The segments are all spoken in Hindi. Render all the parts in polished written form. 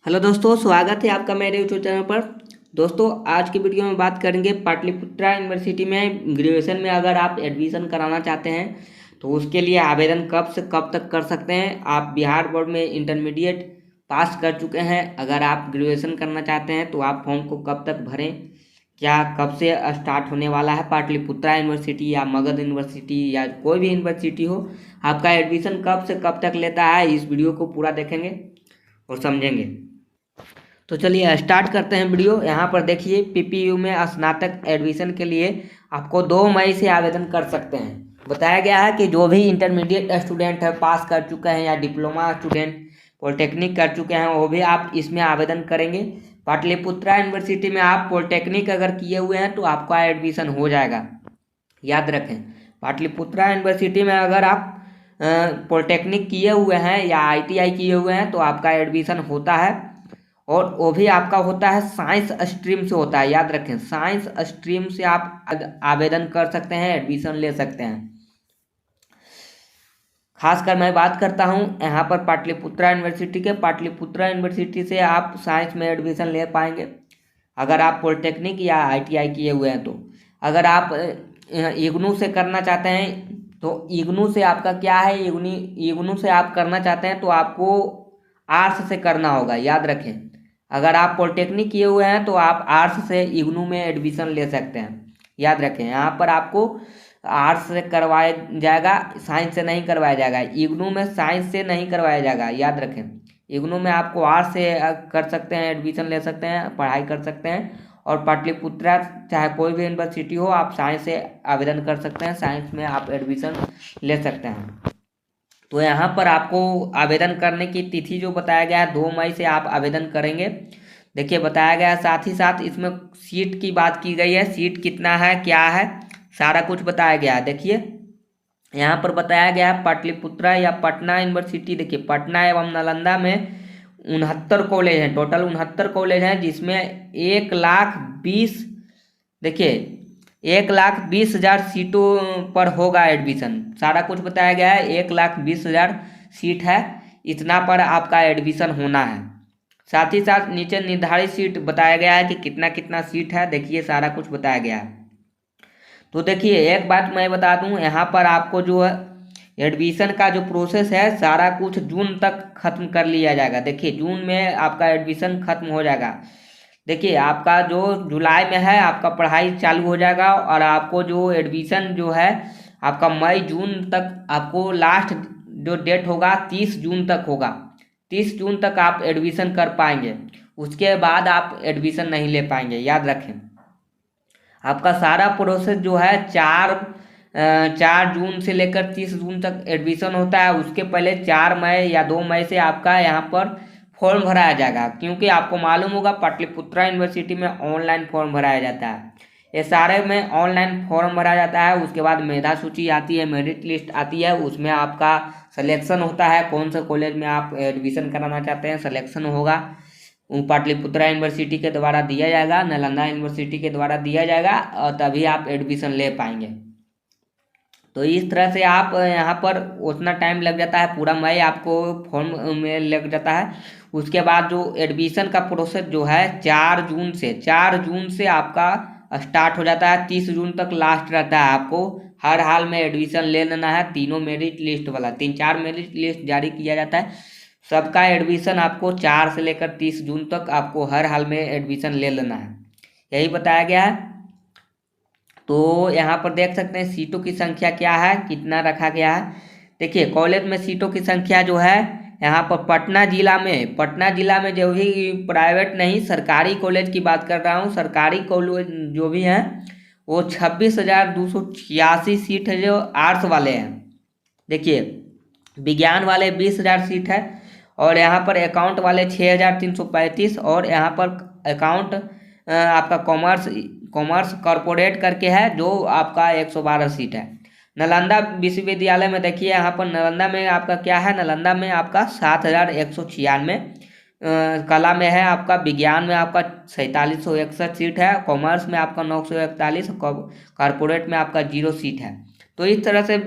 हेलो दोस्तों, स्वागत है आपका मेरे यूट्यूब चैनल पर। दोस्तों, आज की वीडियो में बात करेंगे पाटलिपुत्रा यूनिवर्सिटी में ग्रेजुएशन में अगर आप एडमिशन कराना चाहते हैं तो उसके लिए आवेदन कब से कब तक कर सकते हैं। आप बिहार बोर्ड में इंटरमीडिएट पास कर चुके हैं, अगर आप ग्रेजुएशन करना चाहते हैं तो आप फॉर्म को कब तक भरें, क्या कब से स्टार्ट होने वाला है पाटलिपुत्रा यूनिवर्सिटी या मगध यूनिवर्सिटी या कोई भी यूनिवर्सिटी हो, आपका एडमिशन कब से कब तक लेता है, इस वीडियो को पूरा देखेंगे और समझेंगे। तो चलिए स्टार्ट करते हैं वीडियो। यहाँ पर देखिए, पीपीयू में स्नातक एडमिशन के लिए आपको 2 मई से आवेदन कर सकते हैं। बताया गया है कि जो भी इंटरमीडिएट स्टूडेंट है, पास कर चुके हैं या डिप्लोमा स्टूडेंट पॉलिटेक्निक कर चुके हैं, वो भी आप इसमें आवेदन करेंगे। पाटलिपुत्रा यूनिवर्सिटी में आप पॉलिटेक्निक अगर किए हुए हैं तो आपका एडमिशन हो जाएगा। याद रखें, पाटलिपुत्रा यूनिवर्सिटी में अगर आप पॉलिटेक्निक किए हुए हैं या आईटीआई किए हुए हैं तो आपका एडमिशन होता है, और वो भी आपका होता है साइंस स्ट्रीम से होता है। याद रखें, साइंस स्ट्रीम से आप आवेदन कर सकते हैं, एडमिशन ले सकते हैं। खासकर मैं बात करता हूं यहाँ पर पाटलिपुत्रा यूनिवर्सिटी के। पाटलिपुत्रा यूनिवर्सिटी से आप साइंस में एडमिशन ले पाएंगे अगर आप पॉलिटेक्निक या आईटीआई किए हुए हैं तो। अगर आप इग्नू से करना चाहते हैं तो इग्नू से आपका क्या है, इग्नू से आप करना चाहते हैं तो आपको आर्ट्स से करना होगा। याद रखें, अगर आप पॉलिटेक्निक किए हुए हैं तो आप आर्ट्स से इग्नू में एडमिशन ले सकते हैं। याद रखें, यहाँ पर आपको आर्ट्स से करवाया जाएगा, साइंस से नहीं करवाया जाएगा। इग्नू में साइंस से नहीं करवाया जाएगा। याद रखें, इग्नू में आपको आर्ट्स से कर सकते हैं, एडमिशन ले सकते हैं, पढ़ाई कर सकते हैं। और पाटलिपुत्रा चाहे कोई भी यूनिवर्सिटी हो, आप साइंस से आवेदन कर सकते हैं, साइंस में आप एडमिशन ले सकते हैं। तो यहाँ पर आपको आवेदन करने की तिथि जो बताया गया है 2 मई से आप आवेदन करेंगे। देखिए बताया गया है, साथ ही साथ इसमें सीट की बात की गई है, सीट कितना है क्या है सारा कुछ बताया गया है। देखिए यहाँ पर बताया गया है पाटलिपुत्रा या पटना यूनिवर्सिटी। देखिए पटना एवं नालंदा में 69 कॉलेज हैं, टोटल 69 कॉलेज हैं, जिसमें 1,20,000 देखिए 1,20,000 सीटों पर होगा एडमिशन। सारा कुछ बताया गया है, 1,20,000 सीट है, इतना पर आपका एडमिशन होना है। साथ ही साथ नीचे निर्धारित सीट बताया गया है कि कितना कितना सीट है, देखिए सारा कुछ बताया गया है। तो देखिए एक बात मैं बता दूं, यहाँ पर आपको जो है एडमिशन का जो प्रोसेस है सारा कुछ जून तक खत्म कर लिया जाएगा। देखिए जून में आपका एडमिशन खत्म हो जाएगा। देखिए आपका जो जुलाई में है आपका पढ़ाई चालू हो जाएगा, और आपको जो एडमिशन जो है आपका मई जून तक, आपको लास्ट जो डेट होगा 30 जून तक होगा। 30 जून तक आप एडमिशन कर पाएंगे, उसके बाद आप एडमिशन नहीं ले पाएंगे। याद रखें, आपका सारा प्रोसेस जो है 4 जून से लेकर 30 जून तक एडमिशन होता है। उसके पहले 4 मई या 2 मई से आपका यहाँ पर फॉर्म भराया जाएगा, क्योंकि आपको मालूम होगा पाटलिपुत्रा यूनिवर्सिटी में ऑनलाइन फॉर्म भराया जाता है। ये सारे में ऑनलाइन फॉर्म भरा जाता है, उसके बाद मेधा सूची आती है, मेरिट लिस्ट आती है, उसमें आपका सिलेक्शन होता है, कौन से कॉलेज में आप एडमिशन कराना चाहते हैं सिलेक्शन होगा। पाटलिपुत्रा यूनिवर्सिटी के द्वारा दिया जाएगा, नालंदा यूनिवर्सिटी के द्वारा दिया जाएगा, और तभी आप एडमिशन ले पाएंगे। तो इस तरह से आप यहाँ पर उतना टाइम लग जाता है, पूरा मई आपको फॉर्म में लग जाता है। उसके बाद जो एडमिशन का प्रोसेस जो है 4 जून से आपका स्टार्ट हो जाता है, 30 जून तक लास्ट रहता है। आपको हर हाल में एडमिशन ले लेना है, तीनों मेरिट लिस्ट वाला 3-4 मेरिट लिस्ट जारी किया जाता है। सबका एडमिशन आपको 4 से लेकर 30 जून तक आपको हर हाल में एडमिशन ले लेना है, यही बताया गया है। तो यहाँ पर देख सकते हैं सीटों की संख्या क्या है, कितना रखा गया है। देखिए कॉलेज में सीटों की संख्या जो है यहाँ पर पटना जिला में जो भी प्राइवेट नहीं सरकारी कॉलेज की बात कर रहा हूँ, सरकारी कॉलेज जो भी हैं वो 26,286 सीट है जो आर्ट्स वाले हैं। देखिए विज्ञान वाले 20,000 सीट है, और यहाँ पर अकाउंट वाले 6,335, और यहाँ पर अकाउंट आपका कॉमर्स कॉरपोरेट करके है जो आपका 112 सीट है। नालंदा विश्वविद्यालय में देखिए यहाँ पर नालंदा में आपका क्या है, नालंदा में आपका 7,196, कला में है आपका, विज्ञान में आपका 4,761 सीट है, कॉमर्स में आपका 941, कॉरपोरेट में आपका 0 सीट है। तो इस तरह से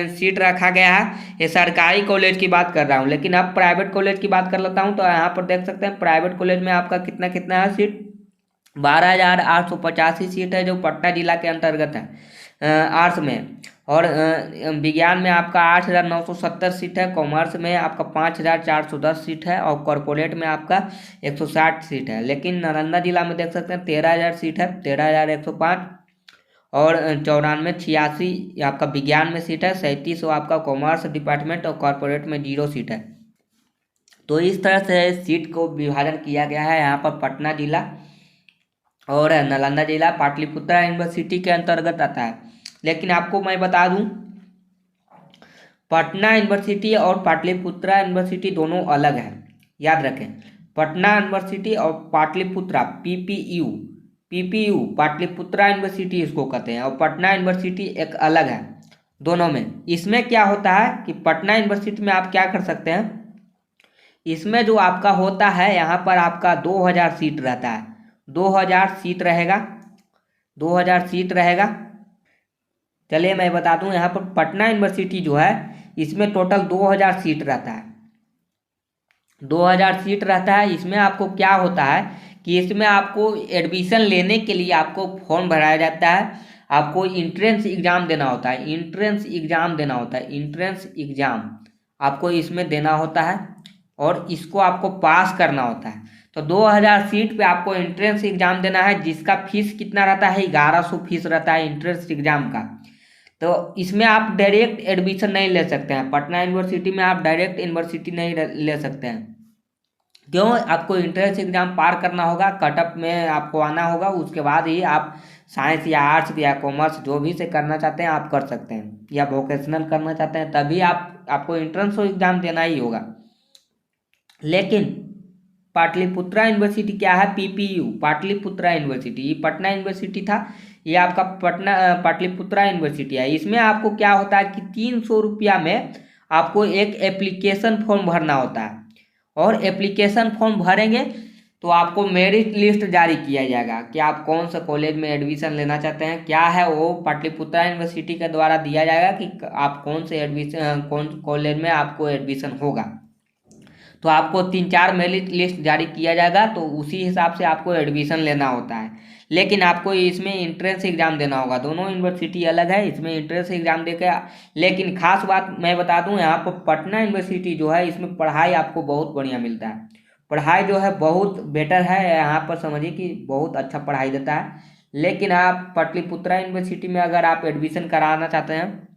सीट रखा गया है। ये सरकारी कॉलेज की बात कर रहा हूँ, लेकिन अब प्राइवेट कॉलेज की बात कर लेता हूँ। तो यहाँ पर देख सकते हैं प्राइवेट कॉलेज में आपका कितना कितना है सीट, 12,885 सीट है, जो पटना जिला के अंतर्गत है आर्ट्स में। और विज्ञान में आपका 8,970 सीट है, कॉमर्स में आपका 5,410 सीट है, और कॉरपोरेट में आपका 160 सीट है। लेकिन नालंदा जिला में देख सकते हैं 13,000 सीट है, 13,105, और 94 86 आपका विज्ञान में सीट है, 37 आपका कॉमर्स डिपार्टमेंट, और कॉरपोरेट में 0 सीट है। तो इस तरह से सीट को विभाजन किया गया है। यहाँ पर पटना जिला और नालंदा जिला पाटलिपुत्रा यूनिवर्सिटी के अंतर्गत आता है। लेकिन आपको मैं बता दूं, पटना यूनिवर्सिटी और पाटलिपुत्रा यूनिवर्सिटी दोनों अलग है, याद रखें। पटना यूनिवर्सिटी और पाटलिपुत्रा पीपीयू पाटलिपुत्रा यूनिवर्सिटी इसको कहते हैं, और पटना यूनिवर्सिटी एक अलग है दोनों में। इसमें क्या होता है कि पटना यूनिवर्सिटी में आप क्या कर सकते हैं, इसमें जो आपका होता है यहाँ पर आपका 2,000 सीट रहता है, 2,000 सीट रहेगा, 2,000 सीट रहेगा। चलिए मैं बता दूं, यहाँ पर पटना यूनिवर्सिटी जो है इसमें टोटल 2,000 सीट रहता है, 2,000 सीट रहता है। इसमें आपको क्या होता है कि इसमें आपको एडमिशन लेने के लिए आपको फॉर्म भराया जाता है, आपको इंट्रेंस एग्जाम देना होता है, इंट्रेंस एग्जाम देना होता है, इंट्रेंस एग्जाम आपको इसमें देना होता है, और इसको आपको पास करना होता है। तो 2,000 सीट पे आपको एंट्रेंस एग्जाम देना है, जिसका फीस कितना रहता है, 1,100 फीस रहता है एंट्रेंस एग्जाम का। तो इसमें आप डायरेक्ट एडमिशन नहीं ले सकते हैं, पटना यूनिवर्सिटी में आप डायरेक्ट यूनिवर्सिटी नहीं ले सकते हैं। क्यों? आपको एंट्रेंस एग्जाम पार करना होगा, कटअप में आपको आना होगा, उसके बाद ही आप साइंस या आर्ट्स या कॉमर्स जो भी से करना चाहते हैं आप कर सकते हैं, या वोकेशनल करना चाहते हैं तभी आपको एंट्रेंस एग्जाम देना ही होगा। लेकिन पाटलिपुत्रा यूनिवर्सिटी क्या है, पीपीयू पाटलिपुत्रा यूनिवर्सिटी, ये पटना यूनिवर्सिटी था, ये आपका पाटलिपुत्रा यूनिवर्सिटी है। इसमें आपको क्या होता है कि 300 रुपया में आपको एक एप्लीकेशन फॉर्म भरना होता है, और एप्लीकेशन फॉर्म भरेंगे तो आपको मेरिट लिस्ट जारी किया जाएगा कि आप कौन सा कॉलेज में एडमिशन लेना चाहते हैं, क्या है वो पाटलिपुत्रा यूनिवर्सिटी के द्वारा दिया जाएगा कि आप कौन से एडमिशन कौन कॉलेज में आपको एडमिशन होगा। तो आपको 3-4 मेरिट लिस्ट जारी किया जाएगा, तो उसी हिसाब से आपको एडमिशन लेना होता है। लेकिन आपको इसमें इंट्रेंस एग्जाम देना होगा, दोनों यूनिवर्सिटी अलग है, इसमें इंट्रेंस एग्जाम देकर। लेकिन खास बात मैं बता दूं, यहाँ पर पटना यूनिवर्सिटी जो है इसमें पढ़ाई आपको बहुत बढ़िया मिलता है, पढ़ाई जो है बहुत बेटर है, यहाँ पर समझिए कि बहुत अच्छा पढ़ाई देता है। लेकिन आप पाटलिपुत्रा यूनिवर्सिटी में अगर आप एडमिशन कराना चाहते हैं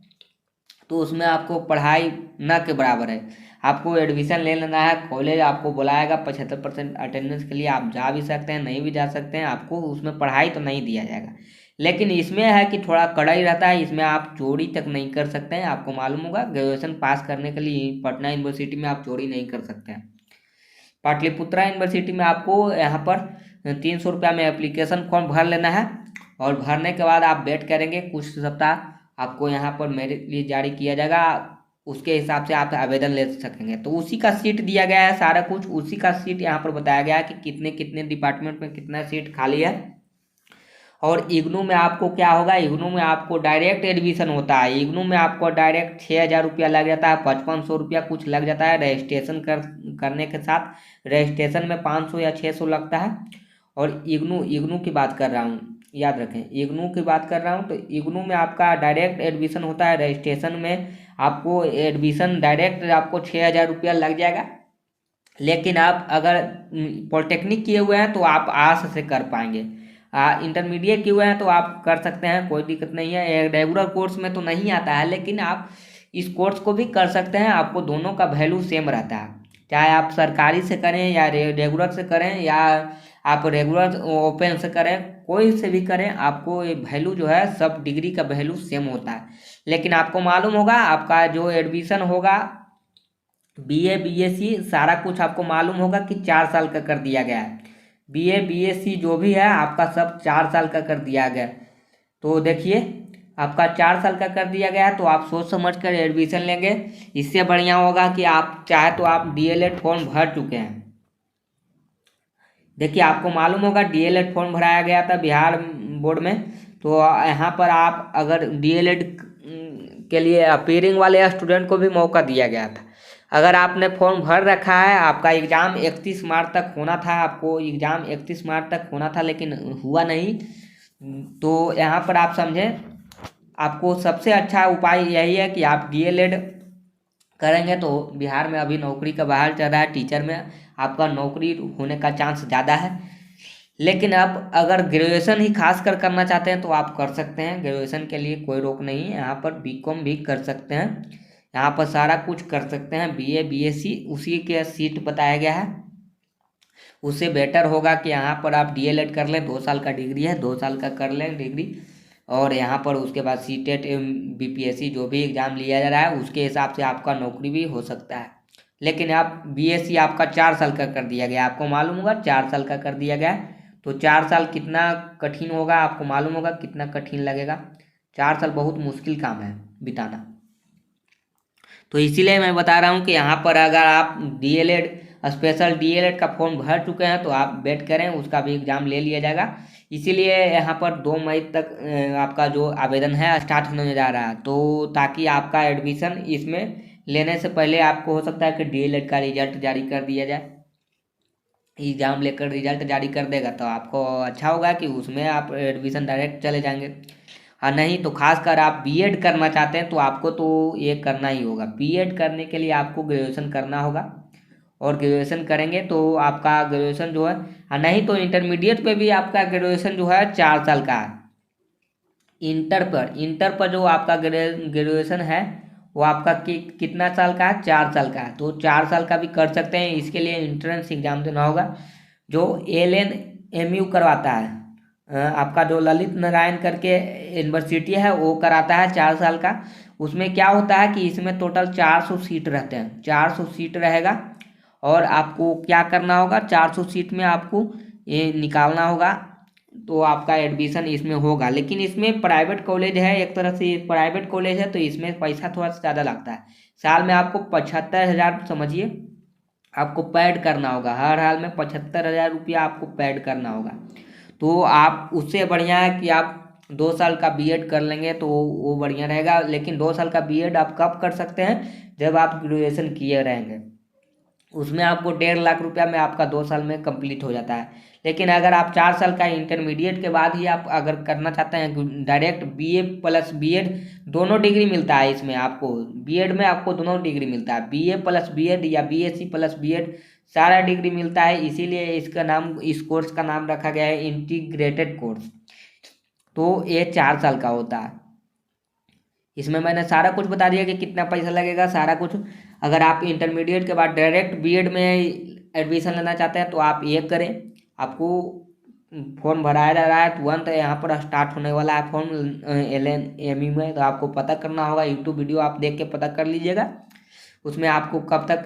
तो उसमें आपको पढ़ाई न के बराबर है, आपको एडमिशन ले लेना है, कॉलेज आपको बुलाएगा 75% अटेंडेंस के लिए, आप जा भी सकते हैं नहीं भी जा सकते हैं, आपको उसमें पढ़ाई तो नहीं दिया जाएगा। लेकिन इसमें है कि थोड़ा कड़ाई रहता है, इसमें आप चोरी तक नहीं कर सकते हैं। आपको मालूम होगा ग्रेजुएशन पास करने के लिए पटना यूनिवर्सिटी में आप चोरी नहीं कर सकते हैं। पाटलिपुत्रा यूनिवर्सिटी में आपको यहाँ पर 300 रुपया में एप्लीकेशन फॉर्म भर लेना है, और भरने के बाद आप वेट करेंगे कुछ सप्ताह, आपको यहाँ पर मेरिट लिस्ट जारी किया जाएगा, उसके हिसाब से आप आवेदन ले सकेंगे। तो उसी का सीट दिया गया है, सारा कुछ उसी का सीट यहाँ पर बताया गया है कि कितने कितने डिपार्टमेंट में कितना सीट खाली है। और इग्नू में आपको क्या होगा, इग्नू में आपको डायरेक्ट एडमिशन होता है, इग्नू में आपको डायरेक्ट 6,000 रुपया लग जाता है, 5500 रुपया कुछ लग जाता है रजिस्ट्रेशन करने के साथ, रजिस्ट्रेशन में 500 या 600 लगता है। और इग्नू की बात कर रहा हूँ, याद रखें इग्नू की बात कर रहा हूँ। तो इग्नू में आपका डायरेक्ट एडमिशन होता है, रजिस्ट्रेशन में आपको एडमिशन डायरेक्ट आपको 6,000 रुपया लग जाएगा। लेकिन आप अगर पॉलिटेक्निक किए हुए हैं तो आप आस से कर पाएंगे, इंटरमीडिएट किए हुए हैं तो आप कर सकते हैं, कोई दिक्कत नहीं है। रेगुलर कोर्स में तो नहीं आता है, लेकिन आप इस कोर्स को भी कर सकते हैं, आपको दोनों का वैल्यू सेम रहता है, चाहे आप सरकारी से करें या रेगुलर से करें, या आप रेगुलर ओपन से करें, कोई से भी करें, आपको वैल्यू जो है सब डिग्री का वैल्यू सेम होता है। लेकिन आपको मालूम होगा आपका जो एडमिशन होगा बीए बीएससी सारा कुछ आपको मालूम होगा कि 4 साल का कर दिया गया है, बीए बीएससी जो भी है आपका सब 4 साल का कर दिया गया। तो देखिए आपका 4 साल का कर दिया गया है, तो आप सोच समझ कर एडमिशन लेंगे। इससे बढ़िया होगा कि आप चाहे तो आप डीएलएड फॉर्म भर चुके हैं, देखिए आपको मालूम होगा डीएलएड फॉर्म भराया गया था बिहार बोर्ड में। तो यहाँ पर आप अगर डीएलएड इसके लिए अपीयरिंग वाले स्टूडेंट को भी मौका दिया गया था। अगर आपने फॉर्म भर रखा है, आपका एग्ज़ाम 31 मार्च तक होना था, आपको एग्ज़ाम 31 मार्च तक होना था लेकिन हुआ नहीं, तो यहाँ पर आप समझें आपको सबसे अच्छा उपाय यही है कि आप DLED करेंगे तो बिहार में अभी नौकरी का बहाल चल रहा है, टीचर में आपका नौकरी होने का चांस ज़्यादा है। लेकिन आप अगर ग्रेजुएशन ही खास कर करना चाहते हैं तो आप कर सकते हैं, ग्रेजुएशन के लिए कोई रोक नहीं है। यहाँ पर BCom भी कर सकते हैं, यहाँ पर सारा कुछ कर सकते हैं। BA BSc उसी के सीट बताया गया है, उससे बेटर होगा कि यहाँ पर आप DLED कर लें, 2 साल का डिग्री है, 2 साल का कर लें डिग्री, और यहाँ पर उसके बाद CTET BPSC जो भी एग्ज़ाम लिया जा रहा है उसके हिसाब से आपका नौकरी भी हो सकता है। लेकिन आप BSc आपका 4 साल का कर दिया गया, आपको मालूम होगा 4 साल का कर दिया गया है, तो 4 साल कितना कठिन होगा आपको मालूम होगा, कितना कठिन लगेगा। 4 साल बहुत मुश्किल काम है बिताना। तो इसीलिए मैं बता रहा हूँ कि यहाँ पर अगर आप DLED स्पेशल DLED का फॉर्म भर चुके हैं तो आप वेट करें, उसका भी एग्ज़ाम ले लिया जाएगा। इसीलिए यहाँ पर 2 मई तक आपका जो आवेदन है स्टार्ट होने जा रहा है, तो ताकि आपका एडमिशन इसमें लेने से पहले आपको हो सकता है कि DLED का रिजल्ट जारी कर दिया जाए। एग्ज़ाम लेकर रिजल्ट जारी कर देगा तो आपको अच्छा होगा कि उसमें आप एडमिशन डायरेक्ट चले जाएंगे। हाँ, नहीं तो खासकर आप B.Ed करना चाहते हैं तो आपको तो ये करना ही होगा। B.Ed करने के लिए आपको ग्रेजुएशन करना होगा, और ग्रेजुएशन करेंगे तो आपका ग्रेजुएशन जो है, हाँ नहीं तो इंटरमीडिएट पे भी आपका ग्रेजुएशन जो है 4 साल का है। इंटर पर जो आपका ग्रेजुएशन है वो आपका कितना साल का है, 4 साल का है, तो 4 साल का भी कर सकते हैं। इसके लिए इंट्रेंस एग्जाम देना होगा जो LNMU करवाता है, आपका जो ललित नारायण करके यूनिवर्सिटी है वो कराता है 4 साल का। उसमें क्या होता है कि इसमें टोटल 400 सीट रहते हैं, 400 सीट रहेगा, और आपको क्या करना होगा, 400 सीट में आपको ये निकालना होगा, तो आपका एडमिशन इसमें होगा। लेकिन इसमें प्राइवेट कॉलेज है, एक तरह से प्राइवेट कॉलेज है, तो इसमें पैसा थोड़ा सा ज़्यादा लगता है। साल में आपको 75,000 समझिए आपको पैड करना होगा, हर हाल में 75,000 रुपया आपको पैड करना होगा। तो आप उससे बढ़िया है कि आप 2 साल का B.Ed कर लेंगे तो वो बढ़िया रहेगा। लेकिन 2 साल का B.Ed आप कब कर सकते हैं, जब आप ग्रेजुएशन किए रहेंगे, उसमें आपको 1.5 लाख रुपया में आपका 2 साल में कंप्लीट हो जाता है। लेकिन अगर आप 4 साल का इंटरमीडिएट के बाद ही आप अगर करना चाहते हैं डायरेक्ट BA प्लस B.Ed दोनों डिग्री मिलता है इसमें आपको, B.Ed में आपको दोनों डिग्री मिलता है, BA प्लस B.Ed या BSc प्लस B.Ed सारा डिग्री मिलता है। इसीलिए इसका नाम, इस कोर्स का नाम रखा गया है इंटीग्रेटेड कोर्स। तो ये 4 साल का होता है। इसमें मैंने सारा कुछ बता दिया कि कितना पैसा लगेगा, सारा कुछ। अगर आप इंटरमीडिएट के बाद डायरेक्ट B.Ed में एडमिशन लेना चाहते हैं तो आप ये करें, आपको फॉर्म भराया जा रहा है, तुरंत यहाँ पर स्टार्ट होने वाला है फॉर्म LNMU में, तो आपको पता करना होगा, यूट्यूब वीडियो आप देख के पता कर लीजिएगा, उसमें आपको कब तक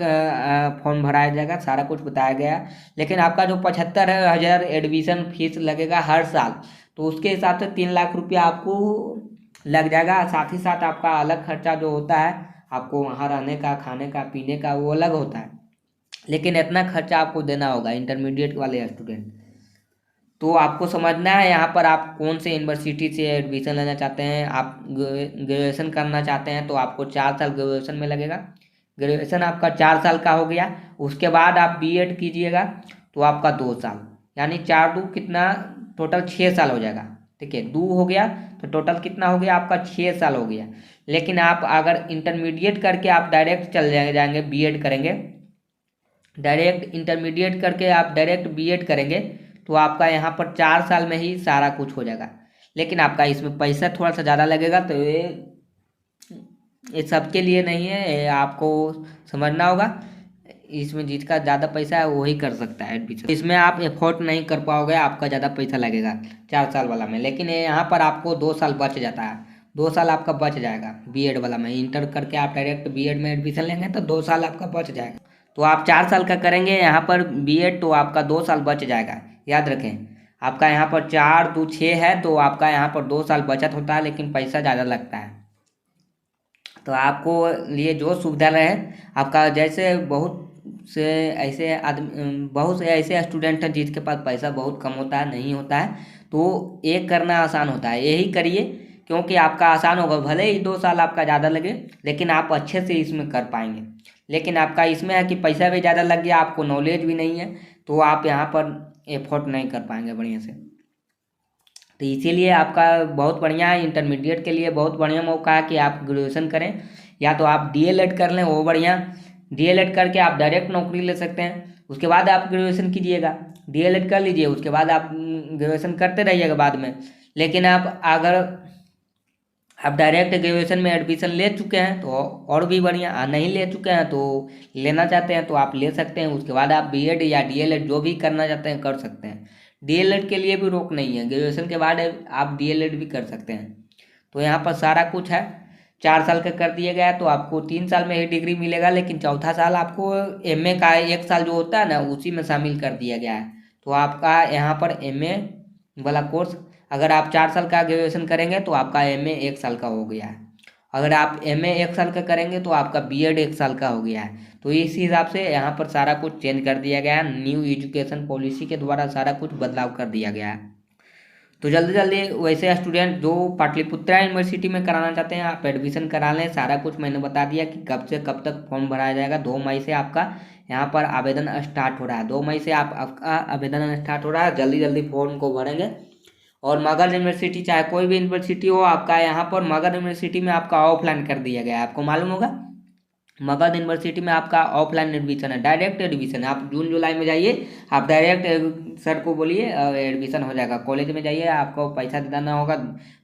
फॉर्म भराया जाएगा सारा कुछ बताया गया है। लेकिन आपका जो 75,000 एडमिशन फीस लगेगा हर साल, तो उसके हिसाब से 3 लाख रुपया आपको लग जाएगा। साथ ही साथ आपका अलग खर्चा जो होता है, आपको वहाँ रहने का, खाने का, पीने का, वो अलग होता है, लेकिन इतना खर्चा आपको देना होगा इंटरमीडिएट वाले स्टूडेंट। तो आपको समझना है यहाँ पर आप कौन से यूनिवर्सिटी से एडमिशन लेना चाहते हैं। आप ग्रेजुएशन करना चाहते हैं तो आपको 4 साल ग्रेजुएशन में लगेगा, ग्रेजुएशन आपका 4 साल का हो गया। उसके बाद आप B.Ed कीजिएगा तो आपका 2 साल, यानी 4 2 कितना, टोटल 6 साल हो जाएगा। ठीक है, 2 हो गया तो टोटल कितना हो गया आपका, 6 साल हो गया। लेकिन आप अगर इंटरमीडिएट करके आप डायरेक्ट चल जाएंगे B.Ed करेंगे, डायरेक्ट इंटरमीडिएट करके आप डायरेक्ट B.Ed करेंगे तो आपका यहाँ पर 4 साल में ही सारा कुछ हो जाएगा। लेकिन आपका इसमें पैसा थोड़ा सा ज़्यादा लगेगा, तो ये सबके लिए नहीं है, ये आपको समझना होगा। इसमें जिसका ज़्यादा पैसा है वही कर सकता है एडमिशन, इसमें आप एफोर्ड नहीं कर पाओगे, आपका ज़्यादा पैसा लगेगा 4 साल वाला में। लेकिन यहाँ पर आपको 2 साल बच जाता है, 2 साल आपका बच जाएगा B.Ed वाला में। इंटर करके आप डायरेक्ट B.Ed में एडमिशन लेंगे तो 2 साल आपका बच जाएगा। तो आप 4 साल का करेंगे यहाँ पर B.Ed तो आपका 2 साल बच जाएगा। याद रखें, आपका यहाँ पर 4 2 6 है, तो आपका यहाँ पर 2 साल बचत होता है, लेकिन पैसा ज़्यादा लगता है। तो आपको लिए जो सुविधा रहे आपका, जैसे बहुत से ऐसे आदमी, बहुत से ऐसे स्टूडेंट हैं जिसके पास पैसा बहुत कम होता है, नहीं होता है, तो एक करना आसान होता है, यही करिए क्योंकि आपका आसान होगा। भले ही 2 साल आपका ज़्यादा लगे, लेकिन आप अच्छे से इसमें कर पाएंगे। लेकिन आपका इसमें है कि पैसा भी ज़्यादा लग गया, आपको नॉलेज भी नहीं है, तो आप यहाँ पर एफर्ट नहीं कर पाएंगे बढ़िया से। तो इसीलिए आपका बहुत बढ़िया है, इंटरमीडिएट के लिए बहुत बढ़िया मौका है कि आप ग्रेजुएशन करें, या तो आप डीएलएड कर लें, वो बढ़िया। डीएलएड करके आप डायरेक्ट नौकरी ले सकते हैं, उसके बाद आप ग्रेजुएशन कीजिएगा। डीएलएड कर लीजिए, उसके बाद आप ग्रेजुएशन करते रहिएगा बाद में। लेकिन आप अगर आप डायरेक्ट ग्रेजुएशन में एडमिशन ले चुके हैं तो और भी बढ़िया, नहीं ले चुके हैं तो लेना चाहते हैं तो आप ले सकते हैं। उसके बाद आप बीएड या डीएलएड जो भी करना चाहते हैं कर सकते हैं। डीएलएड के लिए भी रोक नहीं है, ग्रेजुएशन के बाद आप डीएलएड भी कर सकते हैं। तो यहाँ पर सारा कुछ है। 4 साल का कर दिया गया है तो आपको 3 साल में ही डिग्री मिलेगा, लेकिन चौथा साल आपको एमए का 1 साल जो होता है ना, उसी में शामिल कर दिया गया है। तो आपका यहाँ पर एमए वाला कोर्स, अगर आप 4 साल का ग्रेजुएशन करेंगे तो आपका एमए 1 साल का हो गया है। अगर आप एमए 1 साल का करेंगे तो आपका बीएड 1 साल का हो गया है। तो इस हिसाब से यहाँ पर सारा कुछ चेंज कर दिया गया है, न्यू एजुकेशन पॉलिसी के द्वारा सारा कुछ बदलाव कर दिया गया है। तो जल्दी जल्दी वैसे स्टूडेंट जो पाटलिपुत्रा यूनिवर्सिटी में कराना चाहते हैं आप एडमिशन करा लें। सारा कुछ मैंने बता दिया कि कब से कब तक फॉर्म भराया जाएगा। 2 मई से आपका यहाँ पर आवेदन स्टार्ट हो रहा है। 2 मई से आपका आवेदन स्टार्ट हो रहा है। जल्दी जल्दी फॉर्म को भरेंगे। और मगध यूनिवर्सिटी, चाहे कोई भी यूनिवर्सिटी हो, आपका यहाँ पर मगध यूनिवर्सिटी में आपका ऑफलाइन कर दिया गया है। आपको मालूम होगा मगध यूनिवर्सिटी में आपका ऑफलाइन एडमिशन है, डायरेक्ट एडमिशन है। आप जून जुलाई में जाइए, आप डायरेक्ट सर को बोलिए एडमिशन हो जाएगा। कॉलेज में जाइए, आपको पैसा देना होगा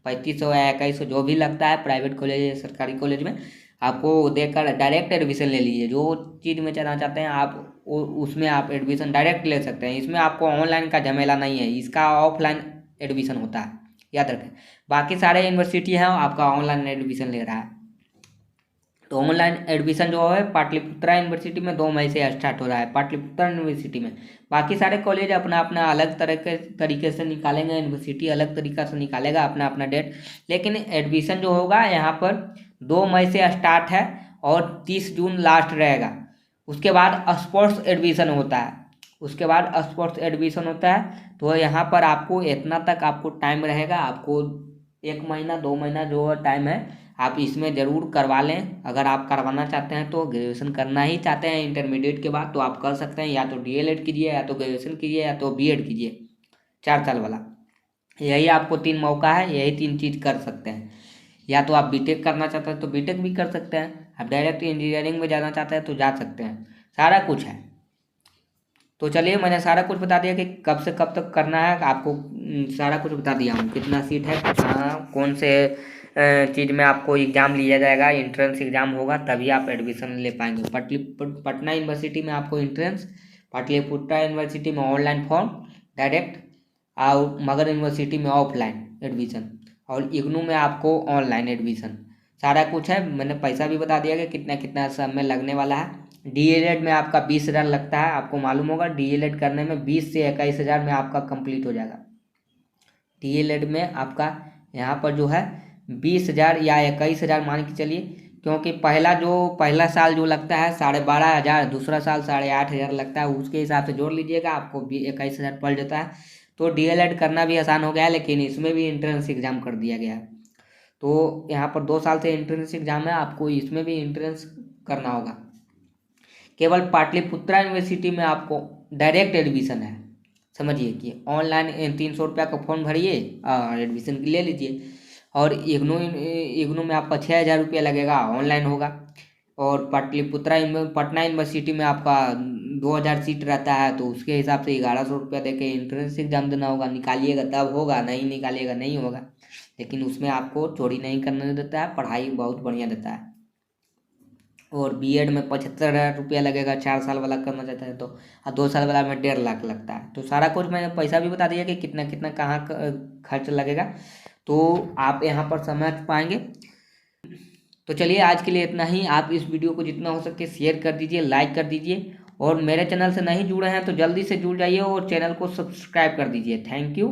3500 या 2100 जो भी लगता है, प्राइवेट कॉलेज या सरकारी कॉलेज में आपको देकर डायरेक्ट एडमिशन ले लीजिए। जो चीज़ में जाना चाहते हैं आप उसमें आप एडमिशन डायरेक्ट ले सकते हैं। इसमें आपको ऑनलाइन का झमेला नहीं है, इसका ऑफलाइन एडमिशन होता है, याद रखें। बाकी सारे यूनिवर्सिटी हैं आपका ऑनलाइन एडमिशन ले रहा है। तो ऑनलाइन एडमिशन जो है पाटलिपुत्रा यूनिवर्सिटी में 2 मई से स्टार्ट हो रहा है, पाटलिपुत्रा यूनिवर्सिटी में। बाकी सारे कॉलेज अपना अपना अलग तरीके से निकालेंगे, यूनिवर्सिटी अलग तरीका से निकालेगा अपना अपना डेट। लेकिन एडमिशन जो होगा यहाँ पर 2 मई से स्टार्ट है और 30 जून लास्ट रहेगा। उसके बाद स्पोर्ट्स एडमिशन होता है, उसके बाद स्पोर्ट्स एडमिशन होता है। तो यहाँ पर आपको इतना तक आपको टाइम रहेगा, आपको 1 महीना 2 महीना जो टाइम है आप इसमें ज़रूर करवा लें। अगर आप करवाना चाहते हैं तो ग्रेजुएशन करना ही चाहते हैं इंटरमीडिएट के बाद तो आप कर सकते हैं, या तो डीएलएड कीजिए, या तो ग्रेजुएशन कीजिए, या तो बीएड कीजिए 4 साल वाला। यही आपको 3 मौका है, यही 3 चीज़ कर सकते हैं। या तो आप बीटेक करना चाहते हैं तो बीटेक भी कर सकते हैं, आप डायरेक्ट इंजीनियरिंग में जाना चाहते हैं तो जा सकते हैं, सारा कुछ है। तो चलिए मैंने सारा कुछ बता दिया कि कब से कब तक करना है आपको, सारा कुछ बता दिया हूँ। कितना सीट है, कहाँ कौन से चीज़ में आपको एग्ज़ाम लिया जाएगा, एंट्रेंस एग्ज़ाम होगा तभी आप एडमिशन ले पाएंगे। पटना यूनिवर्सिटी में आपको एंट्रेंस, पाटलिपुत्रा यूनिवर्सिटी में ऑनलाइन फॉर्म डायरेक्ट, और मगध यूनिवर्सिटी में ऑफलाइन एडमिशन, और इग्नू में आपको ऑनलाइन एडमिशन। सारा कुछ है, मैंने पैसा भी बता दिया कि कितना कितना समय लगने वाला है। डीएलएड में आपका 20,000 लगता है, आपको मालूम होगा डीएलएड करने में 20 से 21,000 में आपका कंप्लीट हो जाएगा। डीएलएड में आपका यहाँ पर जो है 20,000 या 21,000 मान के चलिए, क्योंकि पहला साल जो लगता है 12,500, दूसरा साल 8,500 लगता है, उसके हिसाब से जोड़ लीजिएगा, आपको भी 21,000 पड़ जाता है। तो डीएलएड करना भी आसान हो गया है, लेकिन इसमें भी एंट्रेंस एग्ज़ाम कर दिया गया है। तो यहाँ पर 2 साल से एंट्रेंस एग्ज़ाम है, आपको इसमें भी एंट्रेंस करना होगा। केवल पाटलिपुत्रा यूनिवर्सिटी में आपको डायरेक्ट एडमिशन है, समझिए कि ऑनलाइन 300 रुपया का फॉर्म भरिए और एडमिशन ले लीजिए। और इग्नू में आपका 6,000 रुपया लगेगा, ऑनलाइन होगा। और पटना यूनिवर्सिटी में आपका 2,000 सीट रहता है, तो उसके हिसाब से 1,100 रुपया दे के एंट्रेंस एग्ज़ाम देना होगा। निकालिएगा तब होगा, नहीं निकालिएगा नहीं होगा। लेकिन उसमें आपको चोरी नहीं करने देता है, पढ़ाई बहुत बढ़िया देता है। और बीएड में 75,000 रुपया लगेगा, 4 साल वाला करना चाहते हैं तो, और 2 साल वाला में 1.5 लाख लगता है। तो सारा कुछ मैंने पैसा भी बता दिया कि कितना कितना कहाँ खर्च लगेगा, तो आप यहाँ पर समझ पाएंगे। तो चलिए आज के लिए इतना ही। आप इस वीडियो को जितना हो सके शेयर कर दीजिए, लाइक कर दीजिए, और मेरे चैनल से नहीं जुड़े हैं तो जल्दी से जुड़ जाइए और चैनल को सब्सक्राइब कर दीजिए। Thank you.